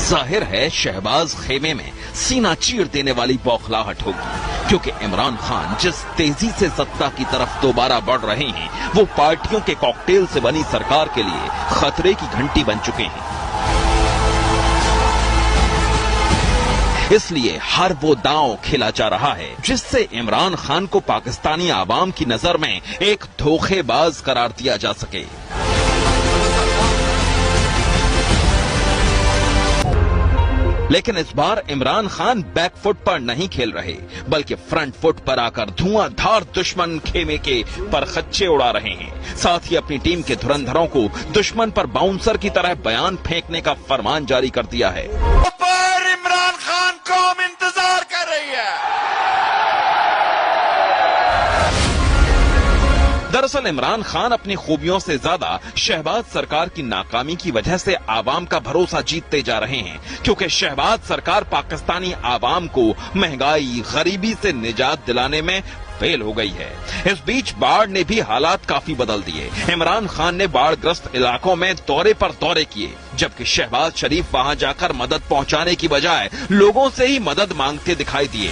जाहिर है शहबाज खेमे में सीना चीर देने वाली बौखलाहट होगी, क्योंकि इमरान खान जिस तेजी से सत्ता की तरफ दोबारा बढ़ रहे हैं, वो पार्टियों के कॉकटेल से बनी सरकार के लिए खतरे की घंटी बन चुके हैं। इसलिए हर वो दांव खेला जा रहा है जिससे इमरान खान को पाकिस्तानी आवाम की नजर में एक धोखेबाज करार दिया जा सके। लेकिन इस बार इमरान खान बैकफुट पर नहीं खेल रहे, बल्कि फ्रंट फुट पर आकर धुआंधार दुश्मन खेमे के परखच्चे उड़ा रहे हैं। साथ ही अपनी टीम के धुरंधरों को दुश्मन पर बाउंसर की तरह बयान फेंकने का फरमान जारी कर दिया है। पर इमरान खान कौम इंतजार कर रही है। दरअसल इमरान खान अपनी खूबियों से ज्यादा शहबाज सरकार की नाकामी की वजह से आवाम का भरोसा जीतते जा रहे हैं, क्योंकि शहबाज सरकार पाकिस्तानी आवाम को महंगाई, गरीबी से निजात दिलाने में फेल हो गई है। इस बीच बाढ़ ने भी हालात काफी बदल दिए। इमरान खान ने बाढ़ग्रस्त इलाकों में दौरे पर दौरे किए, जबकि शहबाज शरीफ वहां जाकर मदद पहुंचाने की बजाय लोगों से ही मदद मांगते दिखाई दिए।